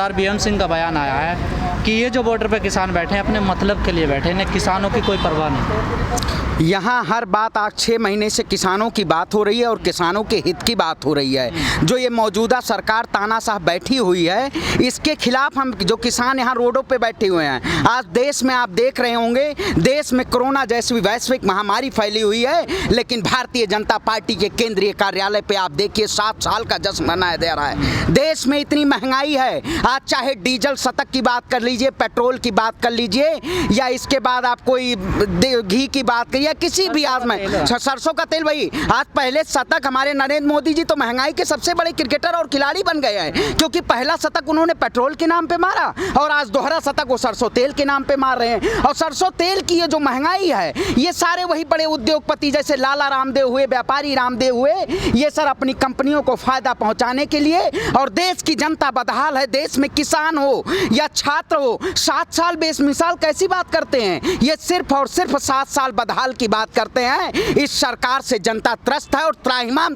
सरदार BM Singh का बयान आया है कि ये जो बॉर्डर पे किसान बैठे हैं अपने मतलब के लिए बैठे हैं, इन्हें किसानों की कोई परवाह नहीं। यहाँ हर बात आज 6 महीने से किसानों की बात हो रही है और किसानों के हित की बात हो रही है। जो ये मौजूदा सरकार तानाशाह बैठी हुई है, इसके खिलाफ हम जो किसान यहाँ रोडों पे बैठे हुए हैं। आज देश में आप देख रहे होंगे, देश में कोरोना जैसी वैश्विक महामारी फैली हुई है, लेकिन भारतीय जनता पार्टी के केंद्रीय कार्यालय पे आप देखिए 7 साल का जश्न मनाया जा रहा है। देश में इतनी महंगाई है, आज चाहे डीजल शतक की बात कर लीजिए, पेट्रोल की बात कर लीजिए, या इसके बाद आप कोई घी की बात करिए, किसी भी आज में सरसों का तेल। भाई आज पहले शतक हमारे नरेंद्र मोदी जी तो महंगाई के सबसे बड़े क्रिकेटर और खिलाड़ी बन गए हैं, क्योंकि पहला शतक उन्होंने पेट्रोल के नाम पे मारा और आज दोहरा शतक वो सरसों तेल के नाम पे मार रहे हैं। और सरसों तेल की ये जो महंगाई है, ये सारे वही बड़े उद्योगपति जैसे लाला रामदेव हुए, व्यापारी रामदेव हुए, ये सर अपनी कंपनियों को फायदा पहुंचाने के लिए, और देश की जनता बदहाल है। देश में किसान हो या छात्र हो, 7 साल बेमिसाल कैसी बात करते हैं? ये सिर्फ और सिर्फ 7 साल बदहाल की बात करते हैं। इस सरकार से जनता त्रस्त है और त्राहिमाम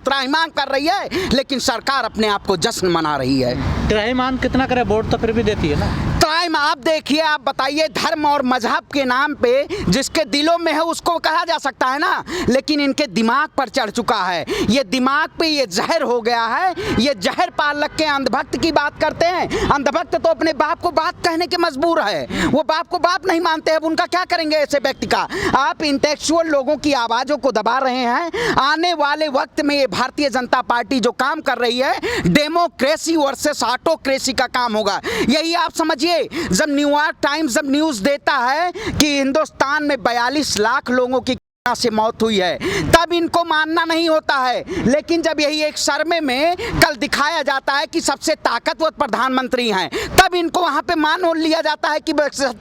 कर रही है, लेकिन सरकार अपने आप को जश्न मना रही है। त्राहिमाम कितना करे, वोट तो फिर भी देती है ना। त्राहिम आप देखिए, आप बताइए, धर्म और मजहब के नाम पे जिसके दिलों में है उसको कहा जा सकता है ना, लेकिन इनके दिमाग पर चढ़ चुका है। ये दिमाग पे ये जहर हो गया है। ये जहर पालक के अंधभक्त की बात करते हैं। अंधभक्त तो अपने बाप को बात कहने के मजबूर है, वो बाप को बाप नहीं मानते। अब उनका क्या करेंगे ऐसे व्यक्ति का? आप इंटेलेक्चुअल लोगों की आवाज़ों को दबा रहे हैं। आने वाले वक्त में ये भारतीय जनता पार्टी जो काम कर रही है, डेमोक्रेसी वर्सेस ऑटोक्रेसी का काम होगा। यही आप समझिए, जब न्यूयॉर्क टाइम्स जब न्यूज़ देता है कि हिंदुस्तान में 42 लाख लोगों की से मौत हुई है, तब इनको मानना नहीं होता है। लेकिन जब यही एक सर्वे में कल दिखाया जाता है कि सबसे ताकतवर प्रधानमंत्री हैं, तब इनको वहां पे मान लिया जाता है कि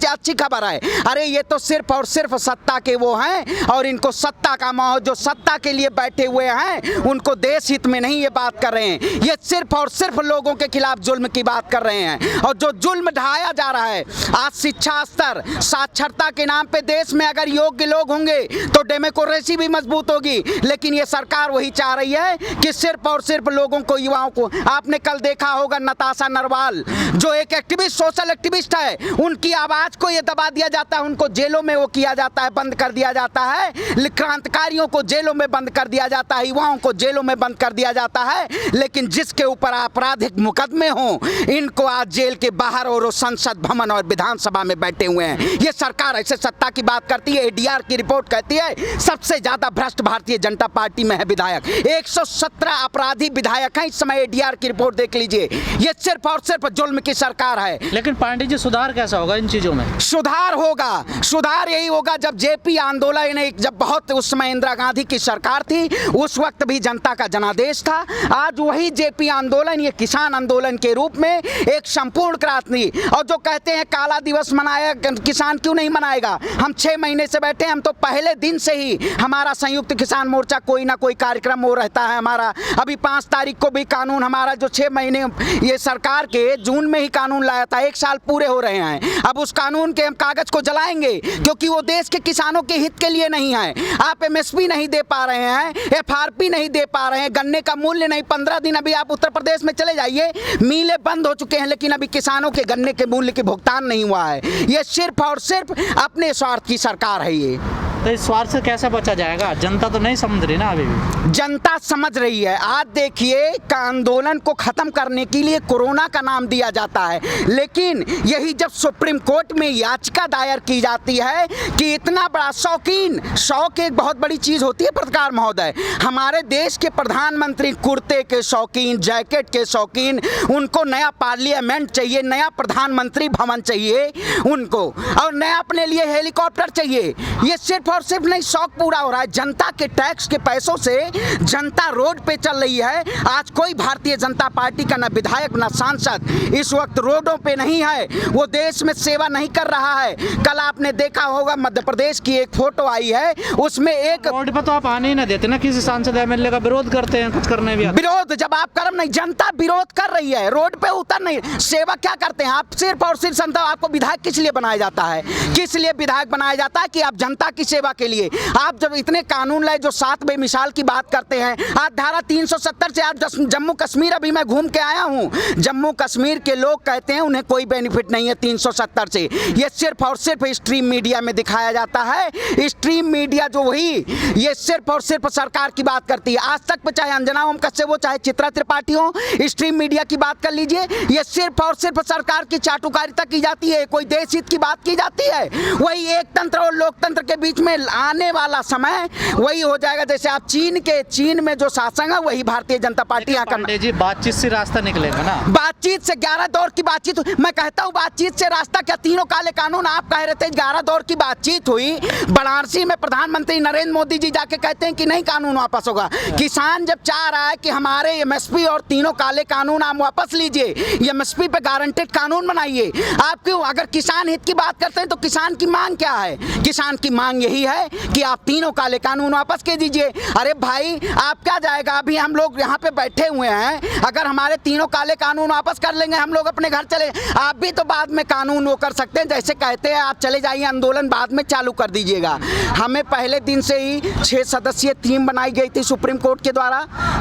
अच्छी खबर है। अरे ये तो सिर्फ और सिर्फ सत्ता के वो हैं, और इनको सत्ता का मोह, जो सत्ता के लिए बैठे हुए हैं, उनको देश हित में नहीं ये बात कर रहे हैं। ये सिर्फ और सिर्फ लोगों के खिलाफ जुल्म की बात कर रहे हैं, और जो जुल्म ढाया जा रहा है। आज शिक्षा स्तर, साक्षरता के नाम पे देश में अगर योग्य लोग होंगे तो डेमोक्रेसी भी मजबूत होगी, लेकिन ये सरकार वही चाह रही है कि सिर्फ और सिर्फ लोगों को, युवाओं को। आपने कल देखा होगा नताशा नरवाल जो एक एक्टिविस्ट, सोशल एक्टिविस्ट है, उनकी आवाज को ये दबा दिया जाता है, उनको जेलों में वो किया जाता है, बंद कर दिया जाता है। क्रांतिकारियों को जेलों में बंद कर दिया जाता है, युवाओं को जेलों में बंद कर दिया जाता है, लेकिन जिसके ऊपर आपराधिक मुकदमे हों, इनको आज जेल के बाहर और संसद भवन और विधानसभा में बैठे हुए हैं। ये सरकार ऐसे सत्ता की बात करती है। एडीआर की रिपोर्ट कहती है सबसे ज्यादा भ्रष्ट भारतीय जनता पार्टी में है विधायक। 117 अपराधी विधायक हैं इस समय। एडीआर की रिपोर्ट देख लीजिए। ये सिर्फ और सिर्फ जुल्म की सरकार है। लेकिन पांडे जी, सुधार कैसा होगा इन चीजों में? सुधार होगा, सुधार यही होगा जब जेपी आंदोलन, जब बहुत उस समय इंदिरा गांधी की सरकार थी, उस वक्त भी जनता का जनादेश था। आज वही जेपी आंदोलन ये किसान आंदोलन के रूप में एक संपूर्ण क्रांति। और जो कहते हैं काला दिवस मनाया, किसान क्यों नहीं मनाएगा? हम 6 महीने से बैठे, हम तो पहले दिन से ही हमारा संयुक्त किसान मोर्चा कोई ना कोई कार्यक्रम हो रहता है हमारा। अभी 5 तारीख को भी कानून हमारा, जो 6 महीने ये सरकार के जून में ही कानून लाया था, 1 साल पूरे हो रहे हैं। अब उस कानून के हम कागज को जलाएंगे, क्योंकि वो देश के किसानों के हित के लिए नहीं है। आप एमएसपी नहीं दे पा रहे हैं, एफआरपी नहीं दे पा रहे हैं, गन्ने का मूल्य नहीं। 15 दिन अभी आप उत्तर प्रदेश में चले जाइए, मिलें बंद हो चुके हैं, लेकिन अभी किसानों के गन्ने के मूल्य के भुगतान नहीं हुआ है। ये सिर्फ और सिर्फ अपने स्वार्थ की सरकार है। ये तो इस स्वार्थ से कैसे बचा जाएगा? जनता तो नहीं समझ रही ना अभी भी। जनता समझ रही है। आज देखिए, आंदोलन को खत्म करने के लिए कोरोना का नाम दिया जाता है, लेकिन यही जब सुप्रीम कोर्ट में याचिका दायर की जाती है कि इतना बड़ा शौक एक बहुत बड़ी चीज होती है पत्रकार महोदय। हमारे देश के प्रधानमंत्री कुर्ते के शौकीन, जैकेट के शौकीन, उनको नया पार्लियामेंट चाहिए, नया प्रधानमंत्री भवन चाहिए उनको, और नया अपने लिए हेलीकॉप्टर चाहिए। ये सिर्फ और सिर्फ नहीं, शौक पूरा हो रहा है। जनता के टैक्स के पैसों से जनता रोड पे चल रही है। आज कोई भारतीय जनता पार्टी का ना विधायक ना सांसद इस वक्त रोडों पे नहीं है, वो देश में सेवा नहीं कर रहा है। कल आपने देखा होगा मध्य प्रदेश की एक फोटो आई है, उसमें एक रोड पे तो आप आने ही ना देते ना, किसी सांसद एमएलए का विरोध करते हैं, कुछ करने भी विरोध जब आप कर्म नहीं, जनता विरोध कर रही है, रोड पे उतर नहीं, सेवा क्या करते हैं आप? सिर्फ और सिर्फ जनता, आपको विधायक किस लिए बनाया जाता है? किस लिए विधायक बनाया जाता है? कि आप जनता की सेवा सेवा के लिए। आप जब इतने कानून लाए जो 7 बेमिसाल की बात करते हैं, आज धारा 370 से आज जम्मू कश्मीर अभी मैं घूम के आया हूँ, जम्मू कश्मीर के लोग कहते हैं उन्हें कोई बेनिफिट नहीं है 370 से। ये सिर्फ और सिर्फ स्ट्रीम मीडिया में दिखाया जाता है। स्ट्रीम मीडिया जो वही ये सिर्फ और सिर्फ सरकार की बात करती है। आज तक पे चाहे अंजना ओम कश्यप हो, चाहे चित्रा त्रिपाठी हो, स्ट्रीम मीडिया की बात कर लीजिए, ये सिर्फ और सिर्फ सरकार की चाटुकारिता की जाती है, कोई देश हित की बात की जाती है। वही एक तंत्र और लोकतंत्र के बीच में आने वाला समय वही हो जाएगा जैसे आप चीन में जो शासन है वही भारतीय जनता पार्टी यहाँ करना। जी बातचीत से रास्ता निकलेगा ना, बातचीत से 11 दौर की बातचीत। मैं कहता हूँ बातचीत से रास्ता क्या, तीनों काले कानून आप कह रहे थे 11 दौर की बातचीत हुई, वाराणसी में प्रधानमंत्री नरेंद्र मोदी जी जाके कहते हैं कि नहीं कानून वापस होगा। किसान जब चाह रहा है कि हमारे एमएसपी और तीनों काले कानून आप वापस लीजिए, एमएसपी पे गारंटेड कानून बनाइए, आप क्यों, अगर किसान हित की बात करते हैं तो किसान की मांग क्या है? किसान की मांग यही है कि आप तीनों काले कानून वापस के दीजिए। अरे भाई आप क्या जाएगा, अभी हम लोग यहाँ पे बैठे हुए हैं, अगर हमारे तीनों काले कानून वापस कर लेंगे हम लोग अपने घर चले, आप भी तो बाद में कानून वो कर सकते हैं, जैसे कहते हैं आप चले जाइए आंदोलन बाद में चालू कर दीजिएगा। हमें पहले दिन से ही 6 सदस्यीय टीम बनाई गई थी सुप्रीम कोर्ट के द्वारा,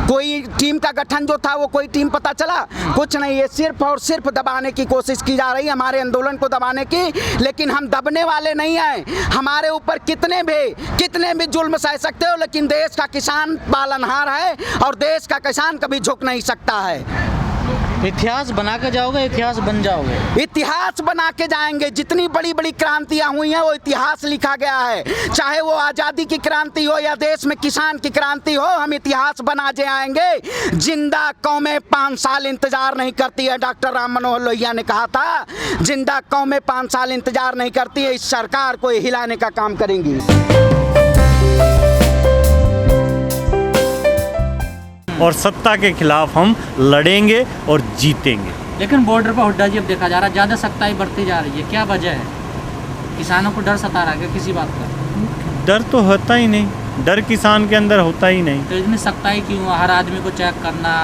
कोई टीम का गठन जो था वो कोई टीम पता चला कुछ नहीं, ये सिर्फ और सिर्फ दबाने की कोशिश की जा रही है, हमारे आंदोलन को दबाने की। लेकिन हम दबने वाले नहीं हैं, हमारे ऊपर कितने भी जुल्म सह सकते हो, लेकिन देश का किसान पालनहार है और देश का किसान कभी झुक नहीं सकता है। इतिहास बना के जाओगे, इतिहास बन जाओगे। इतिहास बना के जाएंगे, जितनी बड़ी बड़ी क्रांतियां हुई हैं वो इतिहास लिखा गया है, चाहे वो आज़ादी की क्रांति हो या देश में किसान की क्रांति हो, हम इतिहास बना के आएंगे। जिंदा कौमें 5 साल इंतजार नहीं करती है, डॉक्टर राम मनोहर लोहिया ने कहा था, जिंदा कौमें 5 साल इंतजार नहीं करती है, इस सरकार को हिलाने का काम करेंगी। और सत्ता के खिलाफ हम लड़ेंगे और जीतेंगे। लेकिन बॉर्डर पर हुड्डा जी अब देखा जा रहा है, ज़्यादा सख्ताई बढ़ती जा रही है, क्या वजह है? किसानों को डर सता रहा है किसी बात का? डर तो होता ही नहीं, डर किसान के अंदर होता ही नहीं। तो इतनी सख्ताई क्यों? हर आदमी को चेक करना,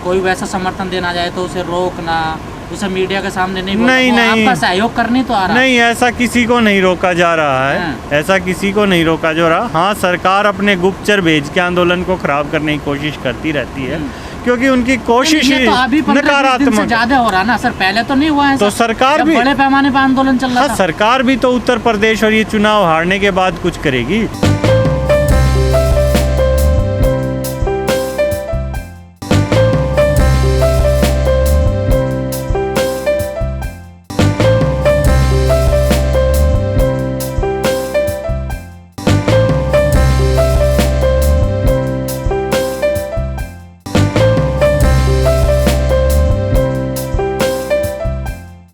कोई वैसा समर्थन देना जाए तो उसे रोकना, उसे मीडिया के सामने नहीं बोलना, नहीं आपका सहयोग करने तो आ रहा नहीं, ऐसा किसी को नहीं रोका जा रहा है, ऐसा किसी को नहीं रोका जा रहा। हाँ, सरकार अपने गुप्तचर भेज के आंदोलन को खराब करने की कोशिश करती रहती है, क्योंकि उनकी कोशिश ही नकारात्मक ज्यादा हो रहा ना सर, पहले तो नहीं हुआ है। तो सरकार भी बड़े पैमाने पर आंदोलन चल रहा था। सरकार भी तो उत्तर प्रदेश और ये चुनाव हारने के बाद कुछ करेगी।